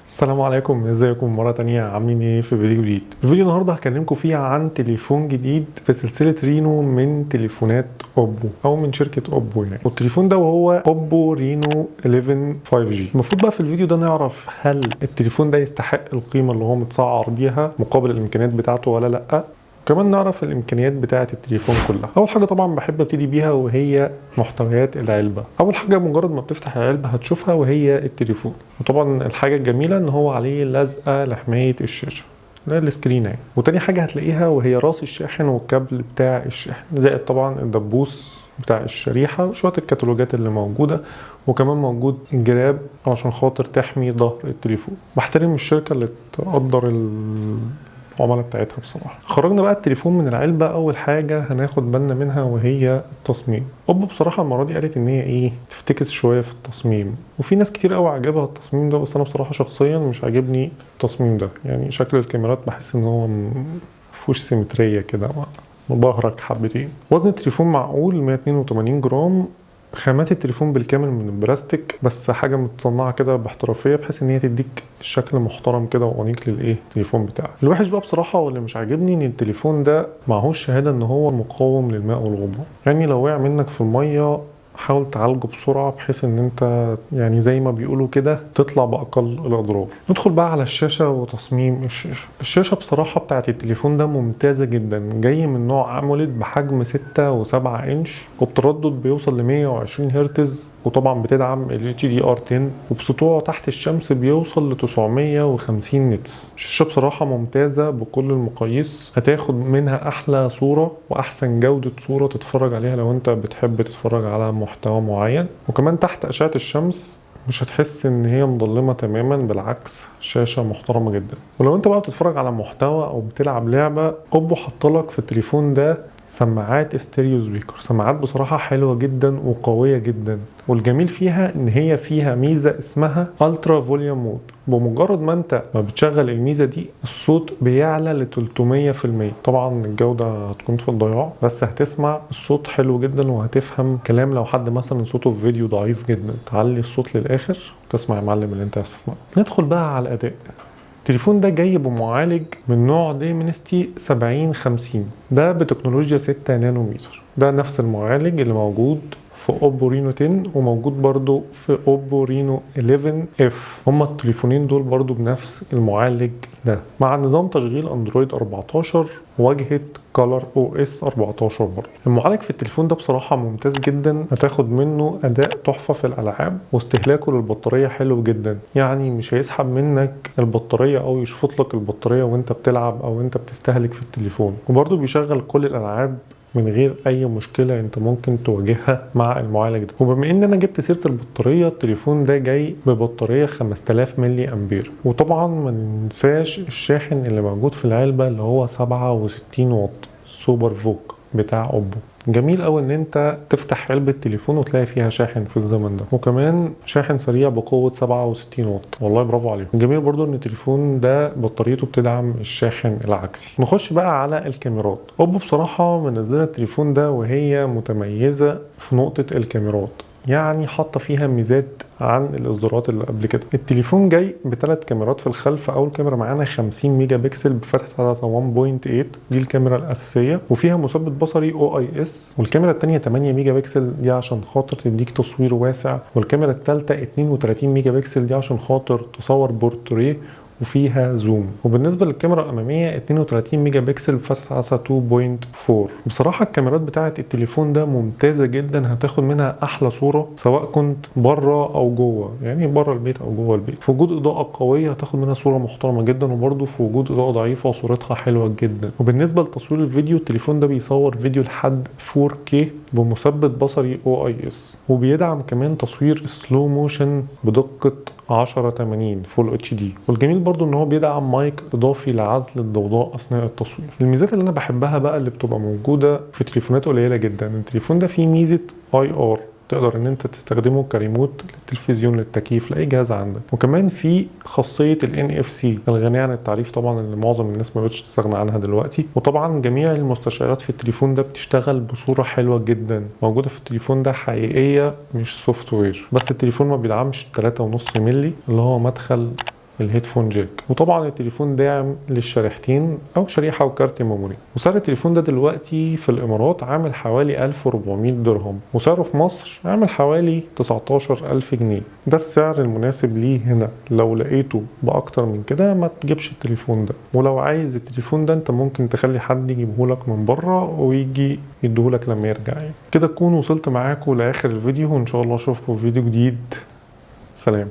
السلام عليكم، ازيكم مرة تانية؟ عاملين ايه في فيديو جديد؟ الفيديو النهاردة هكلمكم فيه عن تليفون جديد في سلسلة رينو من تليفونات اوبو او من شركة اوبو يعني. والتليفون ده وهو اوبو رينو 11 5G. المفروض بقى في الفيديو ده نعرف هل التليفون ده يستحق القيمة اللي هو متسعر بيها مقابل الامكانيات بتاعته ولا لا. كمان نعرف الامكانيات بتاعه التليفون كلها. اول حاجه طبعا بحب ابتدي بيها وهي محتويات العلبه. اول حاجه مجرد ما بتفتح العلبه هتشوفها وهي التليفون، وطبعا الحاجه الجميله ان هو عليه لزقه لحمايه الشاشه، ده السكرين يعني. وتاني حاجه هتلاقيها وهي راس الشاحن والكابل بتاع الشاحن، زائد طبعا الدبوس بتاع الشريحه وشويه الكتالوجات اللي موجوده، وكمان موجود جراب علشان خاطر تحمي ظهر التليفون. بحترم الشركه اللي تقدر العملاء بتاعتها بصراحه. خرجنا بقى التليفون من العلبه، اول حاجه هناخد بالنا منها وهي التصميم. اوبو بصراحه المره دي قالت ان هي تفتكس شويه في التصميم، وفي ناس كتير قوي عجبها التصميم ده، بس انا بصراحه شخصيا مش عاجبني التصميم ده. يعني شكل الكاميرات بحس ان هو مفيهوش سيمتريه كده، مبهرج حبتين. وزن التليفون معقول 182 جرام. خامات التليفون بالكامل من البلاستيك، بس حاجه متصنعه كده باحترافيه بحيث ان هي تديك شكل محترم كده وانيق التليفون بتاعك. الوحش بقى بصراحه واللي مش عاجبني ان التليفون ده معهوش شهاده ان هو مقاوم للماء والغبار. يعني لو وقع منك في الميه حاول تعالجه بسرعه بحيث ان انت يعني زي ما بيقولوا كده تطلع باقل الاضرار. ندخل بقى على الشاشه وتصميم الشاشه بصراحه بتاعت التليفون ده ممتازه جدا. جاي من نوع اموليد بحجم 6.7 انش وبتردد بيوصل ل 120 هرتز، وطبعا بتدعم ال HDR10، وبسطوعه تحت الشمس بيوصل ل 950 نتس. الشاشه بصراحه ممتازه بكل المقاييس، هتاخد منها احلى صوره واحسن جوده صوره تتفرج عليها لو انت بتحب تتفرج على محتوى معين. وكمان تحت اشعه الشمس مش هتحس ان هي مظلمه تماما، بالعكس شاشه محترمه جدا. ولو انت بقى بتتفرج على محتوى او بتلعب لعبه، اوبو حطلك في التليفون ده سماعات استيريو سبيكر. سماعات بصراحة حلوة جدا وقوية جدا، والجميل فيها ان هي فيها ميزة اسمها الترا فوليوم مود. بمجرد ما انت بتشغل الميزة دي الصوت بيعلى ل 300%. طبعا الجودة هتكون في الضياع، بس هتسمع الصوت حلو جدا وهتفهم كلام لو حد مثلا صوته في فيديو ضعيف جدا. تعلي الصوت للاخر تسمع يا معلم اللي انت هتسمعه. ندخل بقى على الاداء. التليفون ده جاي بمعالج من نوع دايمنستي 7050، ده بتكنولوجيا 6 نانومتر. ده نفس المعالج اللي موجود في اوبو رينو 10 وموجود برضو في اوبو رينو 11 اف. هما التليفونين دول برضو بنفس المعالج ده، مع نظام تشغيل اندرويد 14 واجهة كولر او اس 14 برضو. المعالج في التليفون ده بصراحة ممتاز جدا، هتاخد منه اداء تحفة في الالعاب، واستهلاكه للبطارية حلو جدا. يعني مش هيسحب منك البطارية او يشفط لك البطارية وانت بتلعب او انت بتستهلك في التليفون. وبرضو بيشغل كل الالعاب من غير اي مشكله انت ممكن تواجهها مع المعالج ده. وبما ان انا جبت سيره البطاريه، التليفون ده جاي ببطاريه 5000 ملي امبير. وطبعا ما ننساش الشاحن اللي موجود في العلبه اللي هو 67 واط سوبر فوك بتاع اوبو. جميل قوي ان انت تفتح علبة تليفون وتلاقي فيها شاحن في الزمن ده، وكمان شاحن سريع بقوة 67 واط. والله برافو عليكم. جميل برضو ان التليفون ده بطاريته بتدعم الشاحن العكسي. نخش بقى على الكاميرات. اوبو بصراحة منزلة التليفون ده وهي متميزة في نقطة الكاميرات، يعني حاطه فيها ميزات عن الاصدارات اللي قبل كده. التليفون جاي بثلاث كاميرات في الخلف. اول كاميرا معانا 50 ميجا بكسل بفتحه عدسه 1.8، دي الكاميرا الاساسيه، وفيها مثبت بصري او اي اس. والكاميرا الثانيه 8 ميجا بكسل، دي عشان خاطر تديك تصوير واسع. والكاميرا الثالثه 32 ميجا بكسل، دي عشان خاطر تصور بورتريه وفيها زوم. وبالنسبه للكاميرا الاماميه 32 ميجا بكسل بفتحه عدسه 2.4. بصراحه الكاميرات بتاعه التليفون ده ممتازه جدا، هتاخد منها احلى صوره سواء كنت بره او جوه، يعني بره البيت او جوه البيت. في وجود اضاءه قويه هتاخد منها صوره محترمه جدا، وبرده في وجود اضاءه ضعيفه صورتها حلوه جدا. وبالنسبه لتصوير الفيديو، التليفون ده بيصور فيديو لحد 4K بمثبت بصري او اي اس، وبيدعم كمان تصوير سلو موشن بدقه 1080 فول اتش دي. والجميل برضو ان هو بيدعم مايك اضافي لعزل الضوضاء اثناء التصوير. الميزات اللي انا بحبها بقى اللي بتبقى موجوده في تليفونات قليله جدا، التليفون ده فيه ميزه اي ار تقدر ان انت تستخدمه كريموت للتلفزيون، للتكييف، لاي جهاز عندك. وكمان في خاصيه ال NFC الغنيه عن التعريف طبعا، اللي معظم الناس ما بقتش تستغنى عنها دلوقتي. وطبعا جميع المستشعرات في التليفون ده بتشتغل بصوره حلوه جدا، موجوده في التليفون ده حقيقيه مش سوفت وير. بس التليفون ما بيدعمش 3.5 مللي اللي هو مدخل الهيدفون جاك. وطبعا التليفون داعم للشريحتين او شريحه وكارت ميموري. وسعر التليفون ده دلوقتي في الامارات عامل حوالي 1400 درهم، وسعره في مصر عامل حوالي 19000 جنيه. ده السعر المناسب ليه هنا. لو لقيته باكتر من كده ما تجيبش التليفون ده. ولو عايز التليفون ده انت ممكن تخلي حد يجيبهولك من بره ويجي يديهولك لما يرجع. يعني كده تكون وصلت معاكم لاخر الفيديو، وان شاء الله اشوفكم في فيديو جديد. سلام.